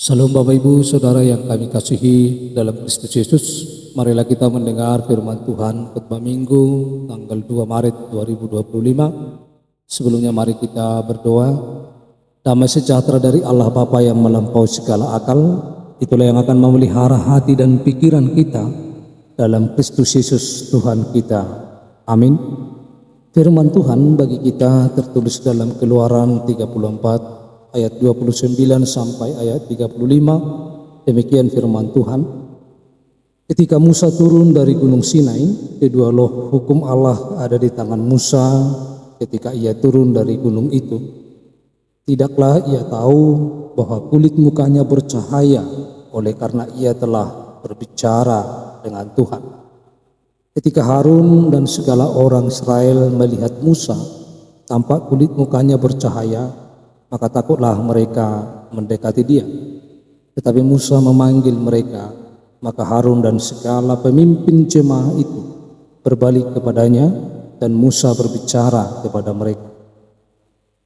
Salam Bapak Ibu Saudara yang kami kasihi dalam Kristus Yesus. Marilah kita mendengar firman Tuhan khotbah Minggu tanggal 2 Maret 2025. Sebelumnya mari kita berdoa. Damai sejahtera dari Allah Bapa yang melampaui segala akal, itulah yang akan memelihara hati dan pikiran kita dalam Kristus Yesus Tuhan kita. Amin. Firman Tuhan bagi kita tertulis dalam Keluaran 34 ayat 29 sampai ayat 35. Demikian firman Tuhan. Ketika Musa turun dari Gunung Sinai, kedua loh hukum Allah ada di tangan Musa ketika ia turun dari gunung itu. Tidaklah ia tahu bahwa kulit mukanya bercahaya oleh karena ia telah berbicara dengan Tuhan. Ketika Harun dan segala orang Israel melihat Musa, tampak kulit mukanya bercahaya, maka takutlah mereka mendekati dia. Tetapi Musa memanggil mereka, maka Harun dan segala pemimpin jemaah itu berbalik kepadanya dan Musa berbicara kepada mereka.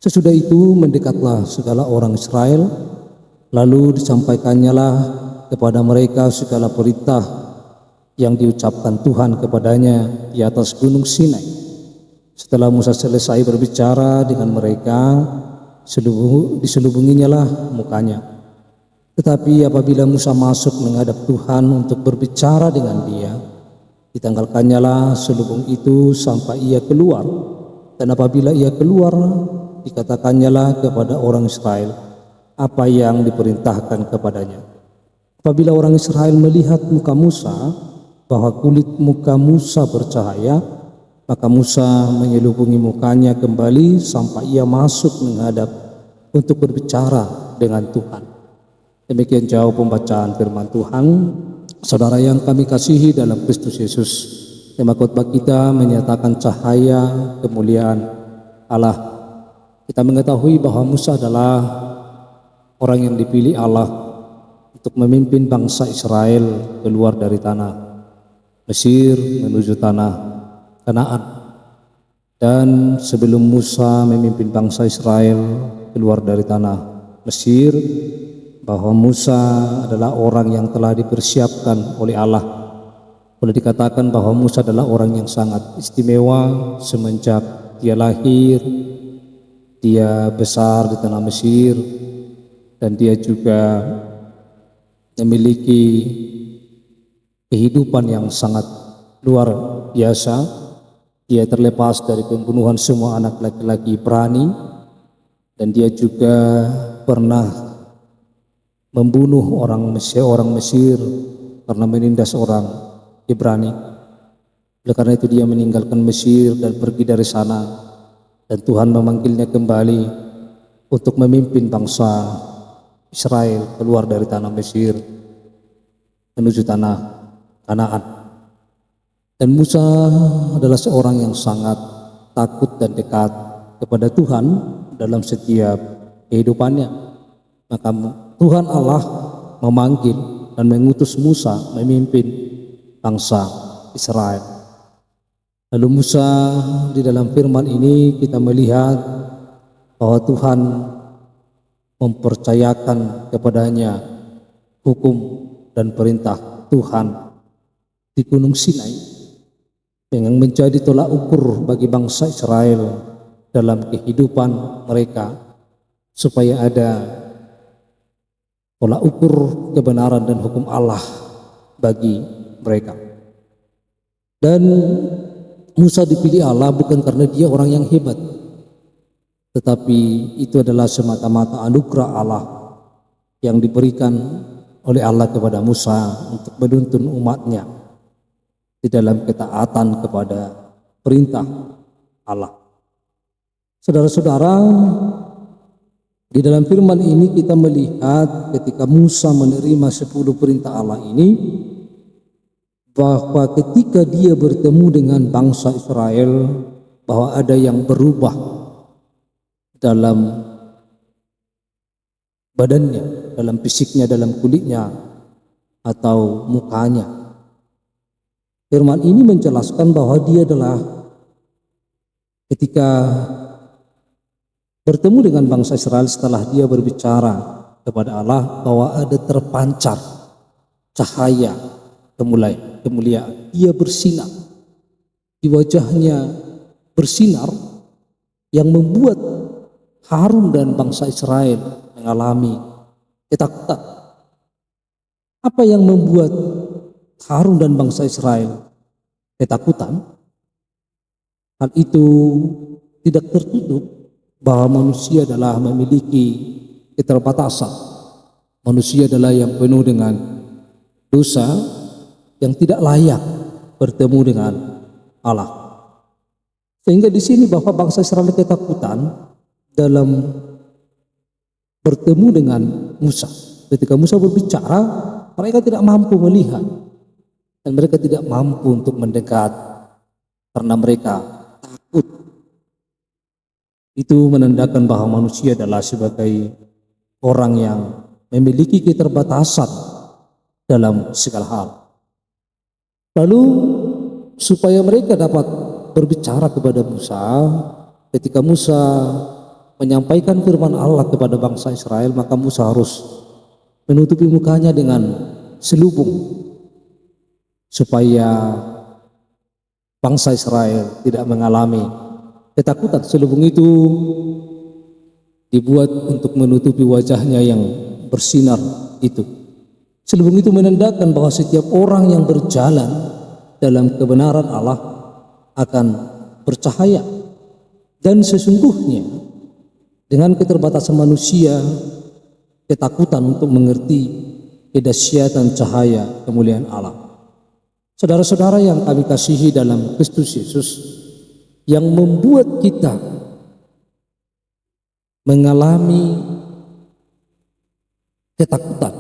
Sesudah itu mendekatlah segala orang Israel, lalu disampaikannya kepada mereka segala perintah yang diucapkan Tuhan kepadanya di atas gunung Sinai. Setelah Musa selesai berbicara dengan mereka, diselubunginya mukanya. Tetapi apabila Musa masuk menghadap Tuhan untuk berbicara dengan dia, ditanggalkannya selubung itu sampai ia keluar. Dan apabila ia keluar, dikatakannya kepada orang Israel apa yang diperintahkan kepadanya. Apabila orang Israel melihat muka Musa, bahwa kulit muka Musa bercahaya, maka Musa menyelubungi mukanya kembali sampai ia masuk menghadap untuk berbicara dengan Tuhan. Demikian jauh pembacaan firman Tuhan. Saudara yang kami kasihi dalam Kristus Yesus, tema khotbah kita menyatakan cahaya kemuliaan Allah. Kita mengetahui bahwa Musa adalah orang yang dipilih Allah untuk memimpin bangsa Israel keluar dari tanah Mesir menuju tanah Kanaan. Dan sebelum Musa memimpin bangsa Israel keluar dari tanah Mesir, bahwa Musa adalah orang yang telah dipersiapkan oleh Allah. Boleh dikatakan bahwa Musa adalah orang yang sangat istimewa semenjak dia lahir, dia besar di tanah Mesir, dan dia juga memiliki kehidupan yang sangat luar biasa. Dia terlepas dari pembunuhan semua anak laki-laki Ibrani, dan dia juga pernah membunuh orang Mesir karena menindas orang Ibrani. Oleh karena itu dia meninggalkan Mesir dan pergi dari sana, dan Tuhan memanggilnya kembali untuk memimpin bangsa Israel keluar dari tanah Mesir menuju tanah Kanaan. Dan Musa adalah seorang yang sangat takut dan dekat kepada Tuhan dalam setiap kehidupannya. Maka Tuhan Allah memanggil dan mengutus Musa memimpin bangsa Israel. Lalu Musa di dalam firman ini kita melihat bahwa Tuhan mempercayakan kepadanya hukum dan perintah Tuhan di Gunung Sinai yang menjadi tolak ukur bagi bangsa Israel dalam kehidupan mereka, supaya ada tolak ukur kebenaran dan hukum Allah bagi mereka. Dan Musa dipilih Allah bukan karena dia orang yang hebat, tetapi itu adalah semata-mata anugerah Allah yang diberikan oleh Allah kepada Musa untuk menuntun umatnya di dalam ketaatan kepada perintah Allah. Saudara-saudara, di dalam firman ini kita melihat ketika Musa menerima 10 perintah Allah ini, bahwa ketika dia bertemu dengan bangsa Israel, bahwa ada yang berubah dalam badannya, dalam fisiknya, dalam kulitnya atau mukanya. Firman ini menjelaskan bahwa dia adalah ketika bertemu dengan bangsa Israel setelah dia berbicara kepada Allah, bahwa ada terpancar cahaya kemuliaan. Dia bersinar, di wajahnya bersinar, yang membuat Harun dan bangsa Israel mengalami ketakutan. Apa yang membuat Harun dan bangsa Israel ketakutan? Hal itu tidak tertutup bahwa manusia adalah memiliki keterbatasan. Manusia adalah yang penuh dengan dosa, yang tidak layak bertemu dengan Allah. Sehingga di sini bahwa bangsa Israel ketakutan dalam bertemu dengan Musa. Ketika Musa berbicara, mereka tidak mampu melihat dan mereka tidak mampu untuk mendekat karena mereka takut. Itu menandakan bahwa manusia adalah sebagai orang yang memiliki keterbatasan dalam segala hal. Lalu supaya mereka dapat berbicara kepada Musa, ketika Musa menyampaikan firman Allah kepada bangsa Israel, maka Musa harus menutupi mukanya dengan selubung supaya bangsa Israel tidak mengalami ketakutan. Selubung itu dibuat untuk menutupi wajahnya yang bersinar itu. Selubung itu menandakan bahwa setiap orang yang berjalan dalam kebenaran Allah akan bercahaya. Dan sesungguhnya dengan keterbatasan manusia, ketakutan untuk mengerti kedahsyatan cahaya kemuliaan Allah. Saudara-saudara yang kami kasihi dalam Kristus Yesus, yang membuat kita mengalami ketakutan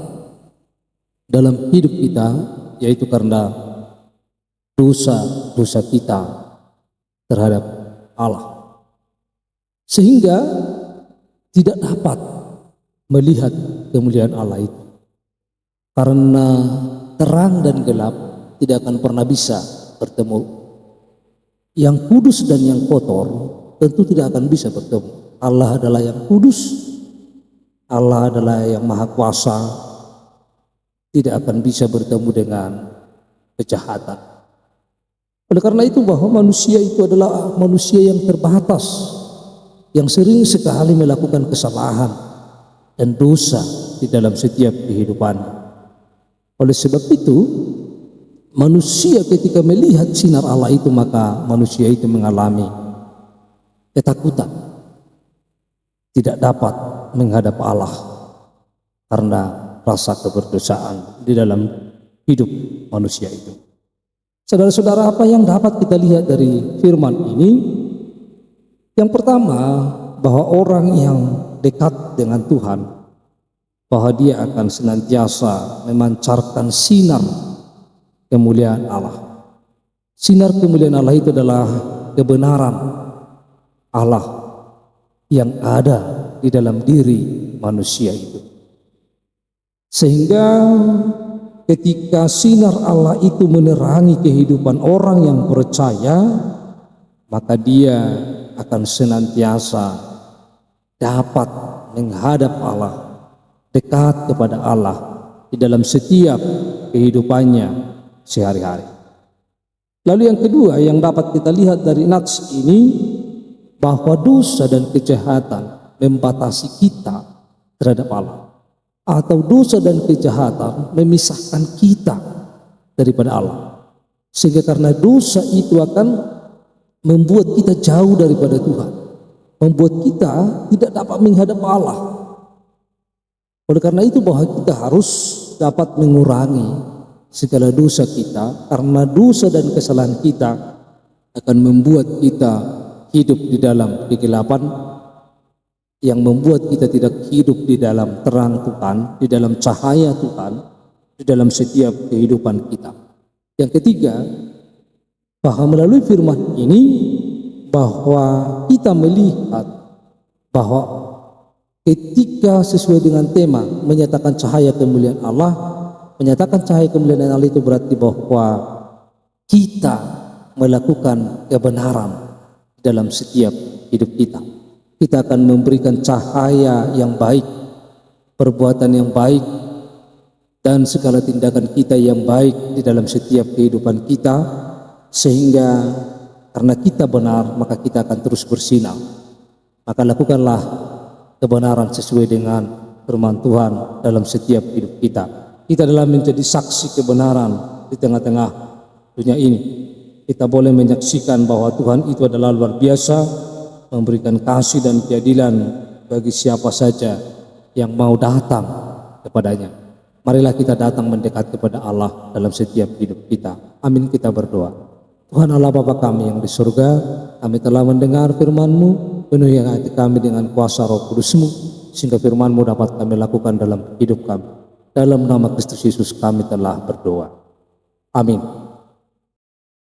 dalam hidup kita, yaitu karena dosa-dosa kita terhadap Allah, sehingga tidak dapat melihat kemuliaan Allah itu. Karena terang dan gelap tidak akan pernah bisa bertemu. Yang kudus dan yang kotor tentu tidak akan bisa bertemu. Allah adalah yang kudus, Allah adalah yang maha kuasa, tidak akan bisa bertemu dengan kejahatan. Oleh karena itu bahwa manusia itu adalah manusia yang terbatas, yang sering sekali melakukan kesalahan dan dosa di dalam setiap kehidupan. Oleh sebab itu, manusia ketika melihat sinar Allah itu, maka manusia itu mengalami ketakutan, tidak dapat menghadap Allah karena rasa keberdosaan di dalam hidup manusia itu. Saudara-saudara, apa yang dapat kita lihat dari firman ini? Yang pertama, bahwa orang yang dekat dengan Tuhan, bahwa dia akan senantiasa memancarkan sinar kemuliaan Allah. Sinar kemuliaan Allah itu adalah kebenaran Allah yang ada di dalam diri manusia itu. Sehingga ketika sinar Allah itu menerangi kehidupan orang yang percaya, maka dia akan senantiasa dapat menghadap Allah, dekat kepada Allah di dalam setiap kehidupannya sehari-hari. Lalu yang kedua yang dapat kita lihat dari nats ini, bahwa dosa dan kejahatan membatasi kita terhadap Allah, atau dosa dan kejahatan memisahkan kita daripada Allah. Sehingga karena dosa itu akan membuat kita jauh daripada Tuhan, membuat kita tidak dapat menghadap Allah. Oleh karena itu bahwa kita harus dapat mengurangi segala dosa kita, karena dosa dan kesalahan kita akan membuat kita hidup di dalam kegelapan, yang membuat kita tidak hidup di dalam terang Tuhan, di dalam cahaya Tuhan, di dalam setiap kehidupan kita. Yang ketiga, bahwa melalui firman ini, bahwa kita melihat bahwa ketika sesuai dengan tema menyatakan cahaya kemuliaan Allah, menyatakan cahaya kemuliaan Allah itu berarti bahwa kita melakukan kebenaran dalam setiap hidup kita. Kita akan memberikan cahaya yang baik perbuatan yang baik, dan segala tindakan kita yang baik di dalam setiap kehidupan kita, sehingga karena kita benar maka kita akan terus bersinar. Maka lakukanlah kebenaran sesuai dengan firman Tuhan dalam setiap hidup kita. Kita adalah menjadi saksi kebenaran di tengah-tengah dunia ini. Kita boleh menyaksikan bahwa Tuhan itu adalah luar biasa, memberikan kasih dan keadilan bagi siapa saja yang mau datang kepadanya. Marilah kita datang mendekat kepada Allah dalam setiap hidup kita. Amin, kita berdoa. Tuhan Allah Bapa kami yang di surga, kami telah mendengar firman-Mu, penuhi hati kami dengan kuasa Roh Kudus-Mu, sehingga firman-Mu dapat kami lakukan dalam hidup kami. Dalam nama Kristus Yesus kami telah berdoa. Amin.